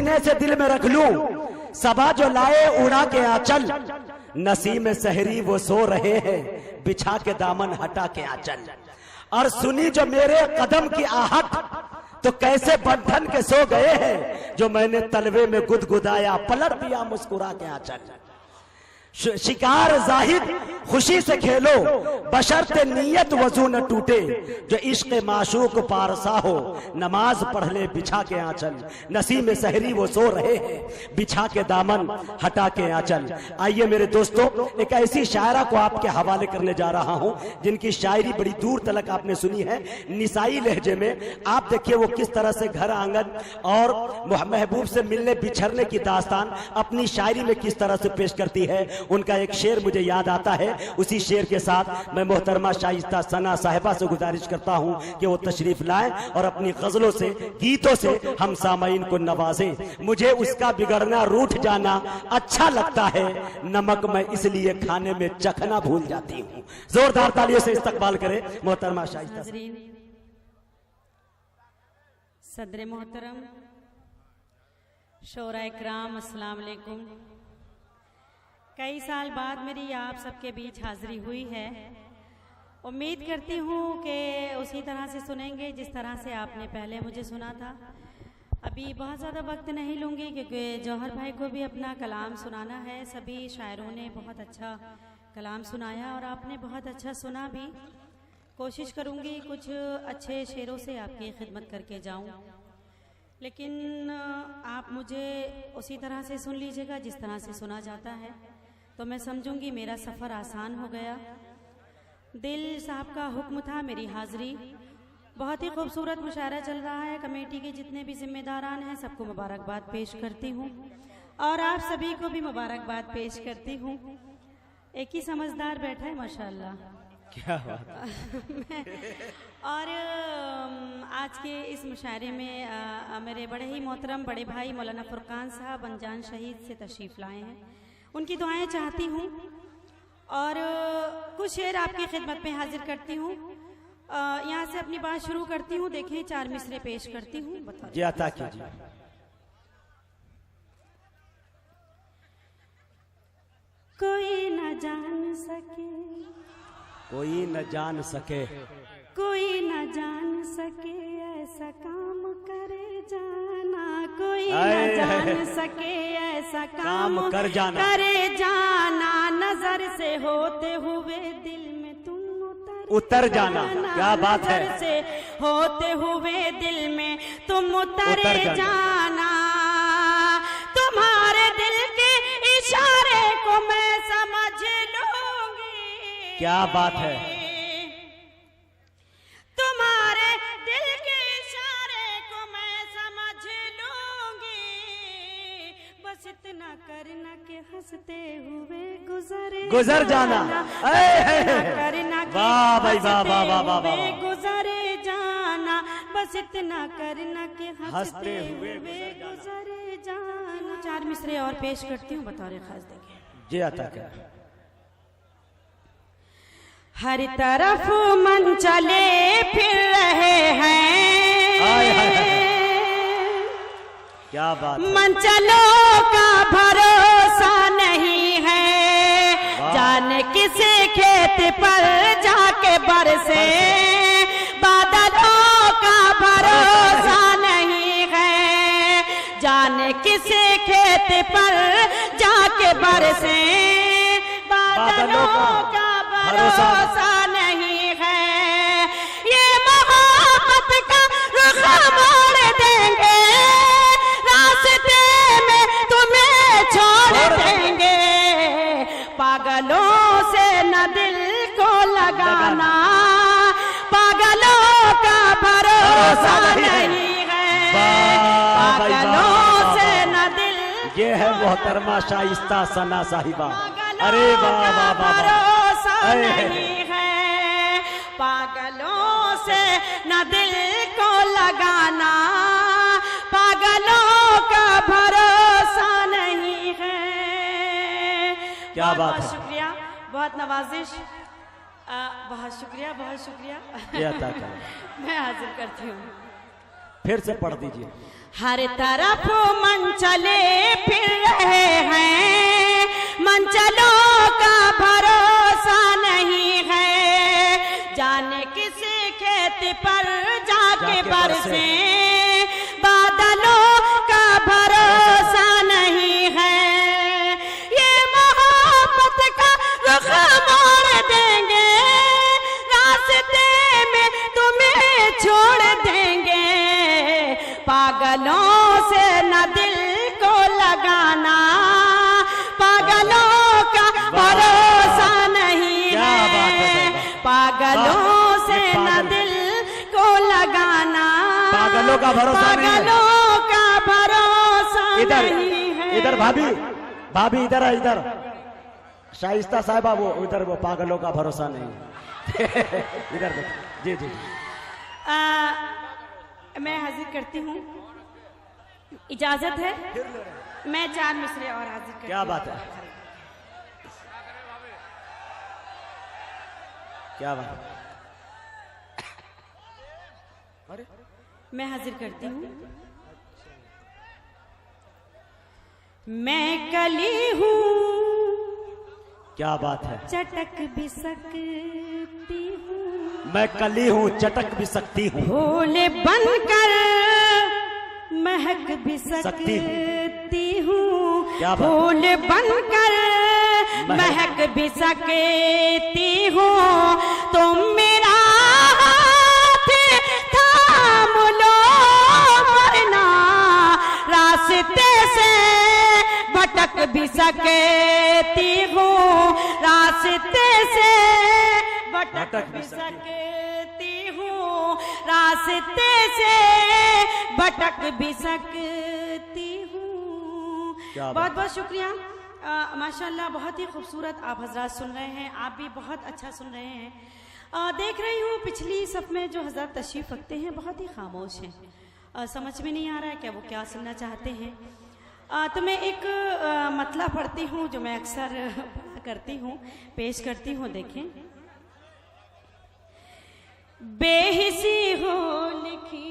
सीने से दिल में रख लूं, सबा जो लाए उड़ा के आंचल, नसीम सहरी वो सो रहे हैं बिछा के दामन हटा के आंचल। और सुनी जो मेरे कदम की आहट, तो कैसे बंधन के सो गए हैं जो मैंने तलवे में गुदगुदाया, पलट दिया मुस्कुरा के आंचल। शिकार जाहिद खुशी से खेलो, बशर्ते नीयत वजू न टूटे, जो इश्क माशूक पारसा हो नमाज पढ़ ले बिछा के आंचल। नसीम सहरी वो सो रहे हैं बिछा के दामन हटा के आंचल। आइए मेरे दोस्तों, एक ऐसी शायरा को आपके हवाले करने जा रहा हूं जिनकी शायरी बड़ी दूर तलक आपने सुनी है, निसाई लहजे में। आप देखिए वो किस तरह से घर आंगन और महबूब से मिलने बिछड़ने की दास्तान अपनी शायरी में किस तरह से पेश करती है। उनका एक शेर मुझे याद आता है, उसी शेर के साथ मैं मोहतरमा शाइस्ता सना साहिबा से गुजारिश करता हूं कि वो तशरीफ लाएं और अपनी गजलों से, गीतों से हम सामाईन को नवाजें। मुझे उसका बिगड़ना रूठ जाना अच्छा लगता है, नमक मैं इसलिए खाने में चखना भूल जाती हूं। जोरदार तालियों से इस्तकबाल करें मोहतरमा शाइस्ता। सदर मोहतरम, शोरा इकराम, अस्सलाम वालेकुम। कई साल बाद मेरी आप सबके बीच हाजिरी हुई है। उम्मीद करती हूँ कि उसी तरह से सुनेंगे जिस तरह से आपने पहले मुझे सुना था। अभी बहुत ज़्यादा वक्त नहीं लूँगी क्योंकि जौहर भाई को भी अपना कलाम सुनाना है। सभी शायरों ने बहुत अच्छा कलाम सुनाया और आपने बहुत अच्छा सुना भी। कोशिश करूँगी कुछ अच्छे शेरों से आपकी खिदमत करके जाऊँ, लेकिन आप मुझे उसी तरह से सुन लीजिएगा जिस तरह से सुना जाता है, तो मैं समझूंगी मेरा सफ़र आसान हो गया। दिल साहब का हुक्म था मेरी हाज़िरी। बहुत ही खूबसूरत मुशायरा चल रहा है। कमेटी के जितने भी जिम्मेदारान हैं सबको मुबारकबाद पेश करती हूँ और आप सभी को भी मुबारकबाद पेश करती हूँ। एक ही समझदार बैठा है माशाल्लाह, क्या बात। और आज के इस मुशायरे में मेरे बड़े ही मोहतरम बड़े भाई मौलाना फुरकान साहब अनजान शहीद से तशरीफ़ लाए हैं। उनकी दुआएं चाहती हूँ और कुछ शेर आपकी खिदमत में हाजिर करती हूँ। यहाँ से अपनी बात शुरू करती हूँ। देखें, 4 मिसरे पेश करती हूँ। बताइए। कोई न जान सके, कोई न जान सके, कोई न जान सके ऐसा काम करे जाना, कोई न जान सके ऐसा काम कर जाना, करे जाना, नजर से होते हुए दिल में तुम उतर जाना। क्या बात है। नजर से होते हुए दिल में तुम उतर जाना, तुम्हारे दिल के इशारे को मैं समझ लूंगी। क्या बात है। तुम्हारे दिल के इशारे को मैं समझ लूंगी, बस इतना करना कि हंसते हुए गुजर जाना। करना कि वाह भाई वाह वाह वाह वाह वाह, गुजरे जाना, बस इतना करना कि हंसते हुए गुजरे जाना। 4 मिसरे और पेश करती हूँ, बतौर खास देखें। जी आता क्या। हर तरफ मन चले फिर रहे हैं, क्या बात। मन चलो का भरोसा नहीं है, जाने किस खेत पर जाके बरसे, बादलों का भरोसा नहीं है, जाने किस खेत पर जाके बरसे, बादलों का भरोसा नहीं है। ये मोहब्बत का रुख मोड़ देंगे, रास्ते में तुम्हें छोड़ देंगे, पागलों से न दिल को लगाना, पागलों का भरोसा नहीं है, पागलों से न दिल। ये है मोहतरमा शाइस्ता सना साहिबा। अरे वाह वाह वाह, नहीं है, पागलों से न दिल को लगाना, पागलों का भरोसा नहीं है। क्या बात है। शुक्रिया, बहुत नवाजिश, बहुत शुक्रिया, बहुत शुक्रिया। ये आता क्या। मैं हाजिर करती हूँ। फिर से पढ़ दीजिए। हर तरफ मनचले फिर रहे हैं, मनचलों का भरोसा नहीं है। जाने किस खेत पर जाके बरसे, बादलों का भरोसा नहीं है। ये मोहब्बत का रुख मोड़ देंगे, रास्ते में तुम्हें छोड़ देंगे। पागलों से न दिल को लगाना, पागलों का भरोसा नहीं है। पागलों से न दिल को लगाना, पागलों का भरोसा नहीं है। पागलों का भरोसा इधर नहीं है। इधर भाभी, भाभी इधर है, इधर शाइस्ता साहिबा, वो इधर, वो पागलों का भरोसा नहीं। इधर देखो। जी जी। मैं हाजिर करती हूँ, इजाजत है? मैं 4 मिसरे और हाजिर करती। क्या बात है, क्या बात है। अरे मैं हाजिर करती हूँ। मैं कली हूँ, क्या बात है। चटक भी सकती हूँ, मैं कली हूँ, चटक भी सकती हूँ। फूल बनकर महक भी सकती हूँ, क्या बात। फूल बनकर महक भी सकती हूँ। तुम मेरा हाथ थाम लो, वरना रास्ते से भटक भी सकती हूँ, रास्ते से भटक भी सकती हूँ, रास्ते से भटक भी सकती हूँ। बहुत बहुत शुक्रिया। माशाल्लाह बहुत ही खूबसूरत आप हजरात सुन रहे हैं, आप भी बहुत अच्छा सुन रहे हैं। देख रही हूँ पिछली सफ में जो हजरत तशरीफ रखते हैं बहुत ही खामोश हैं, समझ में नहीं आ रहा है क्या वो क्या सुनना चाहते हैं। तो मैं एक मतला पढ़ती हूँ जो मैं अक्सर करती हूँ, पेश करती हूँ। देखें। बेहिसी हो लिखी,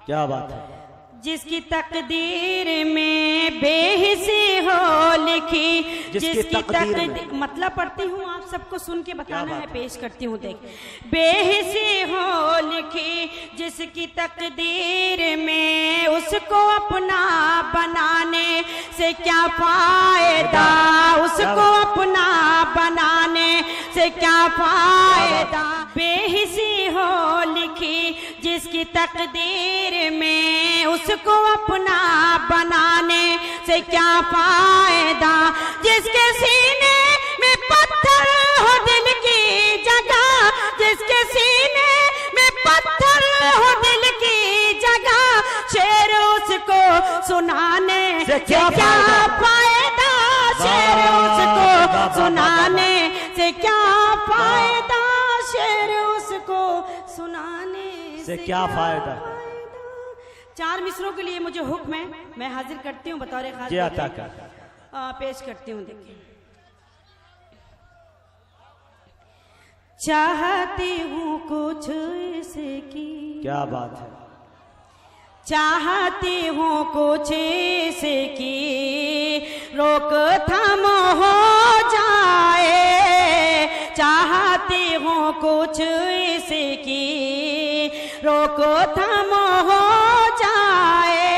क्या बात है। जिसकी तकदीर में बेहिसी हो लिखी, जिसकी तकदीर, मतलब पढ़ती हूँ आप सबको सुन के बताना है, पेश करती हूँ। देख। बेहिसी हो लिखी, जिसकी तकदीर में, उसको अपना बनाने से क्या फायदा, उसको अपना बनाने से क्या फायदा। बेहिसी हो लिखी, जिसकी तकदीर में, उसको अपना बनाने से क्या फायदा। जिसके सीने में पत्थर हो दिल की जगह, जिसके सीने में पत्थर हो दिल की जगह, शेर उसको सुनाने से क्या फायदा, शेर उसको सुनाने से क्या फायदा, शेर उसको सुनाने से क्या फायदा। 4 मिसरों के लिए मुझे हुक्म है, मैं हाजिर करती हूँ बतौर खास, पेश करती हूँ। देखिए। चाहती हूँ कुछ ऐसे की, क्या बात है। चाहती हूँ कुछ ऐसे की, रोक थम हो जाए। चाहती हूँ कुछ ऐसे की, रोक थम हो जाए।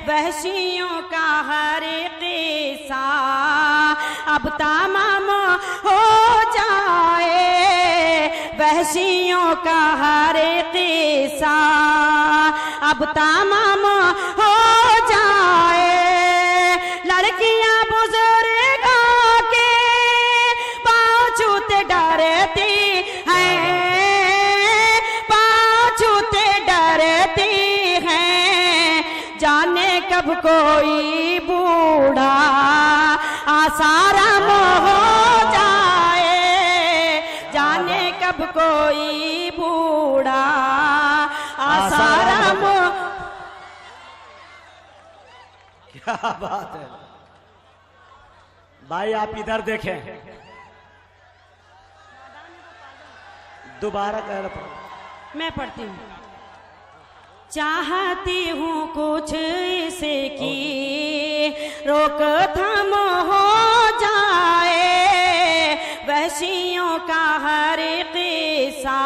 वहशियों का हर किस्सा अब तमाम हो जाए। वहशियों का हर किस्सा अब तमाम हो जाए। लड़कियां बुजुर्गों के पाँव छूते डरती हैं, पाँव छूते डरती हैं। जाने कब कोई बूढ़ा आसाराम हो जाए। जाने कब कोई बूढ़ा आसाराम। क्या बात है भाई, आप इधर देखें। दोबारा कह रहा, मैं पढ़ती हूँ। चाहती हूँ कुछ इसे की रोकथाम हो जाए, वहशियों का हर किस्सा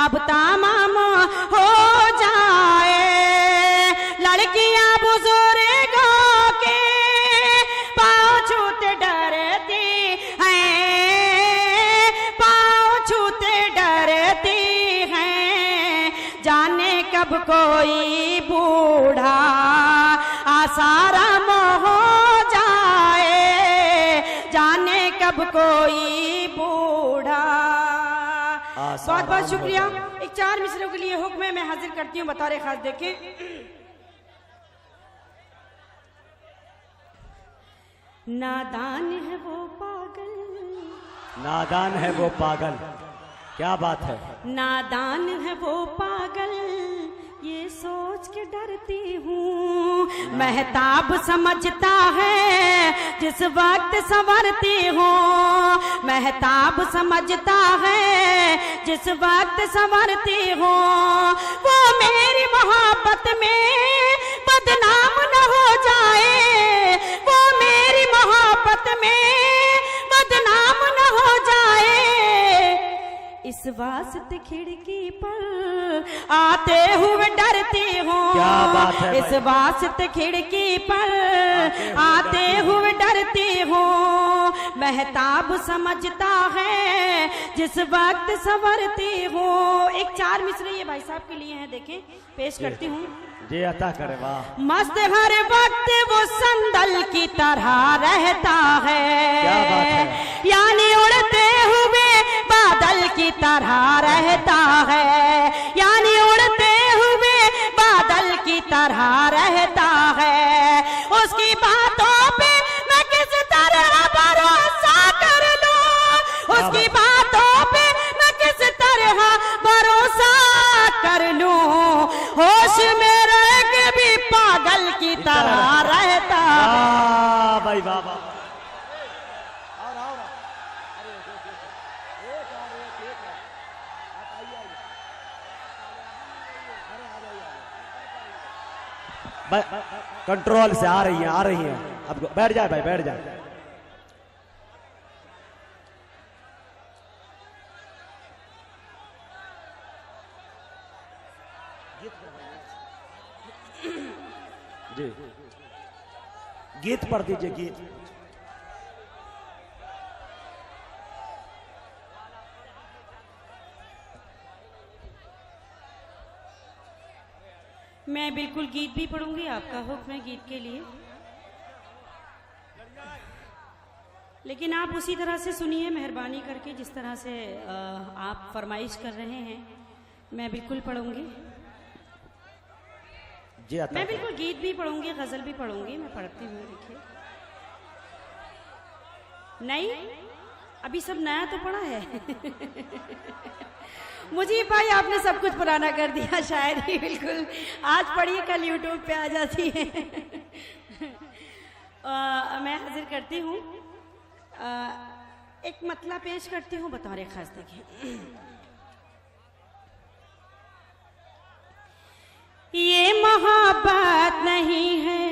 अब तमाम हो जाए। लड़कियां बुजुर्गों के पाँव छूते डरती हैं, पाँव छूते डरती हैं, जाने कब कोई बूढ़ा आसाराम हो जाए, जाने कब कोई बूढ़ा। बहुत बहुत शुक्रिया। एक 4 मिसरों के लिए हुक्म मैं हाजिर करती हूँ, बतौर खास देखें। नादान है वो पागल, नादान है वो पागल, क्या बात है। नादान है वो पागल, ये सोच के डरती हूँ, महताब समझता है जिस वक्त संवरती हूँ, महताब समझता है जिस वक्त संवरती हूँ, वो मेरी मोहब्बत में बदनाम न हो जाए, वो मेरी मोहब्बत में बदनाम न हो जाए। इस वास्ते खिड़की पर आते हुए डरती हूँ, इस वास्ते खिड़की पर आते हुए डरती हूँ, महताब समझता है जिस वक्त संवरती हूँ। एक 4 मिसरे ये भाई साहब के लिए हैं, देखें, पेश करती हूँ। जी अता करे, वाह। मस्त हर वक्त वो संदल की तरह रहता है, क्या बात है। यानी उड़ते हुए बादल की तरह रहता है, यानी उड़ते हुए बादल की तरह रहता है। उसकी बातों पे मैं किस तरह भरोसा कर लूं, उसकी बातों पे मैं किस तरह भरोसा कर लूं, होश में रह के भी पागल की तरह रहता है। भाई बाबा, कंट्रोल से आ रही हैं, अब बैठ जाए भाई, बैठ जाए। जी गीत पढ़ दीजिए, गीत। मैं बिल्कुल गीत भी पढ़ूंगी, आपका हुक्म है गीत के लिए, लेकिन आप उसी तरह से सुनिए मेहरबानी करके जिस तरह से आप फरमाइश कर रहे हैं। मैं बिल्कुल पढ़ूंगी, जी मैं बिल्कुल गीत भी पढ़ूंगी, गजल भी पढ़ूंगी। मैं पढ़ती हूँ, देखिए। नहीं, अभी सब नया तो पढ़ा है। मुझे भाई आपने सब कुछ पुराना कर दिया, शायरी बिल्कुल आज पढ़िए कल यूट्यूब पे आ जाती है। मैं हाजिर करती हूँ, एक मतला पेश करती हूँ, बतौर खास देखिए। ये मोहब्बत नहीं है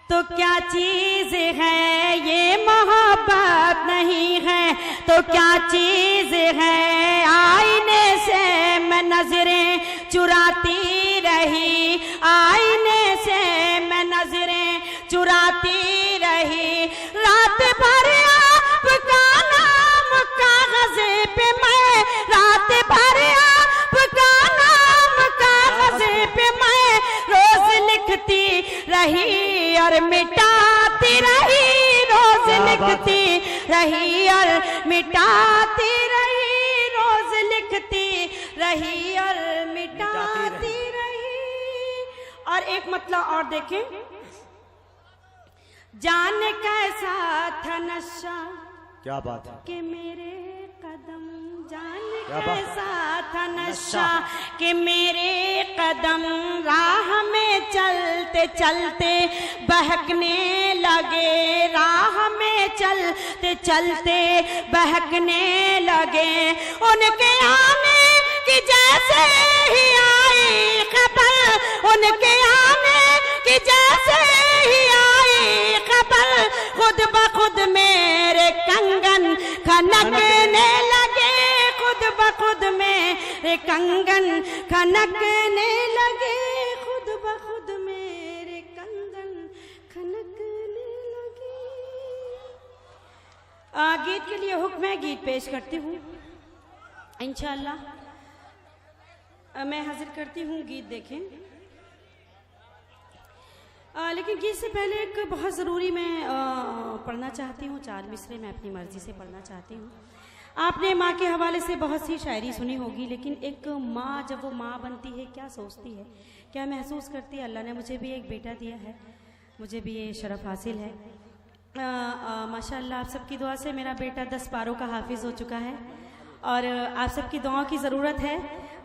तो क्या चीज है, ये मोहब्बत नहीं है तो क्या चीज है। आईने से मैं नजरें चुराती रही, आईने से मैं नजरें चुराती रही, रात भर आपका नाम कागज़े पे मैं, रात भर आपका नाम कागज़े पे मैं रोज लिखती रही और मिटाती रही, रोज लिखती रही और मिटाती रही, रोज लिखती रही और मिटाती रही। और एक मतलब और देखें, जाने कैसा था नशा, क्या बात है, कि मेरे कदम, जाने कैसा था नशा कि मेरे कदम राह में चलते चलते बहकने लगे, राह में चलते चलते बहकने लगे। उनके आने की जैसे ही आए आई खबर उनके आने की, जैसे ही आई खबर खुद ब खुद मेरे कंगन खनकने लगे, खुद ब खुद मेरे कंगन खनकने लगे, खुद ब खुद मेरे कंगन खनकने लगे। गीत के लिए हुक्म है, गीत पेश करती हूँ इंशाअल्लाह। मैं हाजिर करती हूँ, गीत देखें। लेकिन गीत से पहले एक बहुत ज़रूरी मैं पढ़ना चाहती हूँ, 4 मिसरे मैं अपनी मर्जी से पढ़ना चाहती हूँ। आपने माँ के हवाले से बहुत सी शायरी सुनी होगी, लेकिन एक माँ जब वो माँ बनती है क्या सोचती है, क्या महसूस करती है। अल्लाह ने मुझे भी एक बेटा दिया है, मुझे भी ये शरफ हासिल है। माशाअल्लाह आप सबकी दुआ से मेरा बेटा 10 पारों का हाफिज हो चुका है और आप सबकी दुआओं की ज़रूरत है।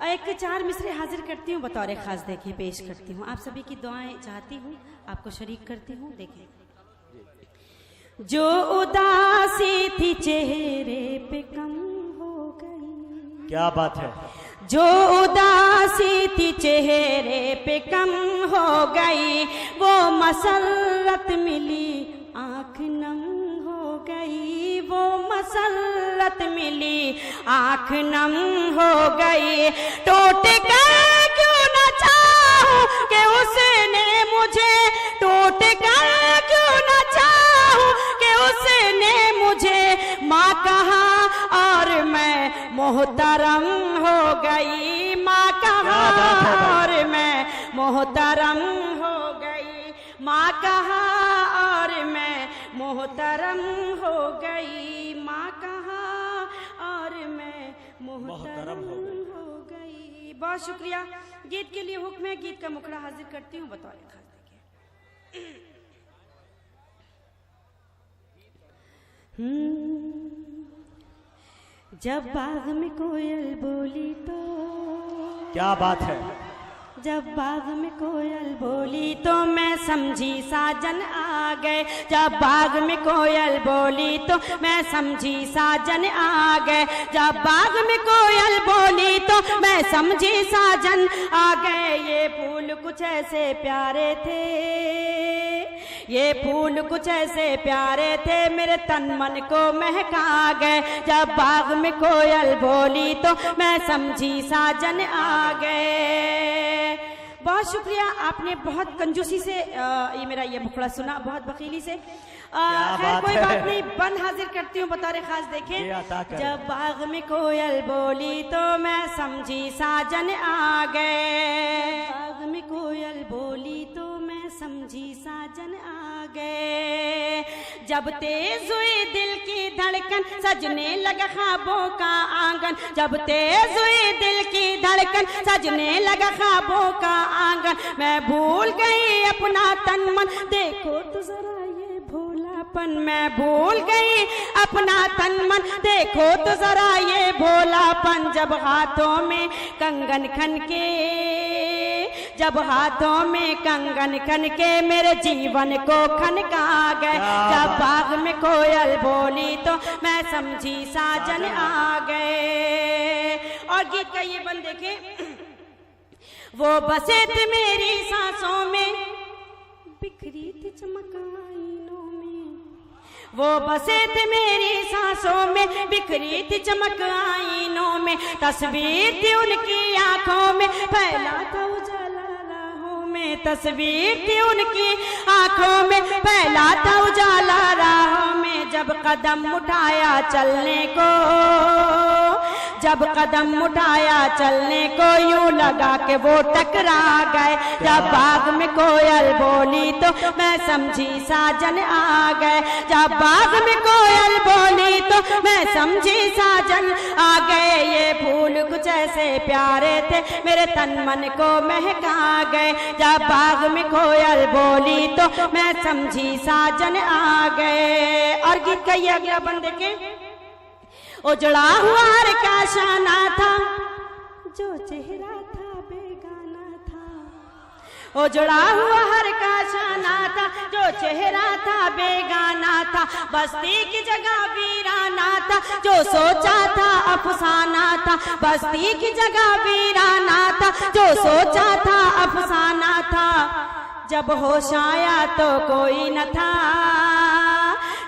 एक 4 मिसरे हाजिर करती हूँ, बतौर ख़ास देखिए पेश करती हूँ। आप सभी की दुआएं चाहती हूँ, आपको शरीक करती हूँ। देखें। जो उदासी थी चेहरे पे कम हो गई, क्या बात है। जो उदासी थी चेहरे पे कम हो गई, वो मसरत मिली आँख नम हो गई, वो मसरत मिली आँख नम हो गई। टूट कर क्यों न चाहूं कि उसने मुझे, टूट कर क्यों न चाहूं कि उसने मुझे माँ कहा और मैं मोहतरम हो गई, माँ कहा और मैं मोहतरम हो गई, माँ कहा और मैं मोहतरम हो गई, माँ कहा और मैं मोहतरम हो गई। बहुत शुक्रिया। गीत के लिए हुक्म है, गीत का मुखड़ा हाजिर करती हूँ, बतौर खास देखिए। जब बाग में कोयल बोली तो, क्या बात है। जब बाग में कोयल बोली तो मैं समझी साजन आ गए, जब बाग में कोयल बोली तो मैं समझी साजन आ गए, जब बाग में कोयल बोली तो मैं समझी साजन आ गए। ये फूल कुछ ऐसे प्यारे थे, ये फूल कुछ ऐसे प्यारे थे, मेरे तन मन को महका गए। जब बाग में कोयल बोली तो मैं समझी साजन आ गए। बहुत शुक्रिया, आपने बहुत कंजूसी से ये मेरा ये मुखड़ा सुना, बहुत बखीली से। खैर कोई बात नहीं, बंद हाजिर करती हूँ, बतौर खास देखें। जब बाग में कोयल बोली तो मैं समझी साजन आ गए, बाग में कोयल बोली तो मैं समझी साजन आ गए। जब तेज हुई दिल की धड़कन सजने लगा ख्वाबों का आंगन, जब तेज हुई दिल की धड़कन सजने लगा ख्वाबों का आंगन, मैं भूल गई अपना तन मन, देखो तो जरा ये भोलापन, मैं भूल गई अपना तन मन, देखो तो जरा ये भोलापन। जब हाथों में कंगन खन के, जब हाथों में कंगन खन के मेरे जीवन को खनका गए। जब बाग में कोयल बोली तो मैं समझी साजन आ गए। और गीत का ये बंद देखे। वो बसे थे मेरी सांसों में, बिखरी थी चमक आईनों में, वो बसे थे मेरी सांसों में, बिखरी थी चमक आईनों में। तस्वीर थी उनकी आंखों में, फैला था उजाला राहों में, तस्वीर थी उनकी आंखों में, फैला था उजाला राहों में। जब कदम उठाया चलने को, जब कदम उठाया चलने को, यूं लगा के वो टकरा गए। जब बाग में कोयल बोली तो मैं समझी साजन आ गए, जब बाग में कोयल बोली तो मैं समझी साजन आ गए। ये फूल कुछ ऐसे प्यारे थे, मेरे तन मन को महका गए। जब बाग में कोयल बोली तो मैं समझी साजन आ गए। और गीत का ये अगला बंद देखें। उजड़ा हुआ हर का शाना था, जो चेहरा था बेगाना था, उजड़ा हुआ हर का शाना था, जो चेहरा था बेगाना था। बस्ती की जगह वीराना था, जो सोचा था अफसाना था। था, बस्ती की जगह वीराना था, जो सोचा था अफसाना था। जब होश आया तो कोई न था,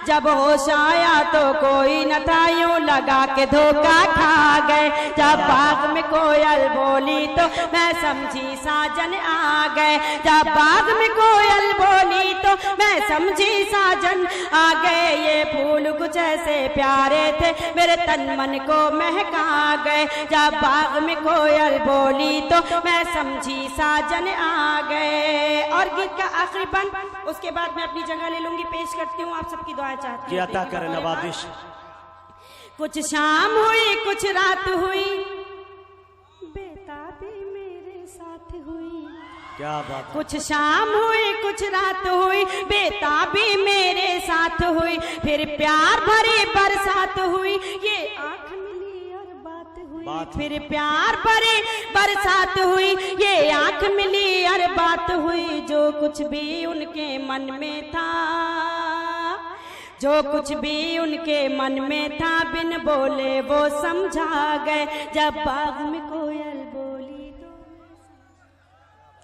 जब होश आया तो कोई न था, यूं लगा के धोखा खा गए। जब बाग में कोयल बोली तो मैं समझी साजन आ गए, जब बाग में कोयल बोली तो मैं समझी साजन आ गए। ये फूल कुछ ऐसे प्यारे थे मेरे तन मन को महका गए, जब बाग में कोयल बोली तो मैं समझी साजन आ गए। और गीत का आखिरी बंद, उसके बाद मैं अपनी जगह ले लूंगी। पेश करती हूँ, आप सबकी दुआ चाहती हूँ। अता करें नवाजिश। कुछ शाम हुई कुछ रात हुई, बेताबी मेरे साथ हुई। क्या बात। कुछ शाम हुई कुछ रात हुई, बेताबी मेरे साथ हुई। फिर प्यार भरी बरसात हुई, ये आँख मिली और बात हुई। फिर प्यार भरी बरसात हुई, ये आँख मिली और बात हुई। जो कुछ भी उनके मन में था, जो कुछ भी उनके मन में था, बिन बोले वो समझा गए। जब बाग में कोयल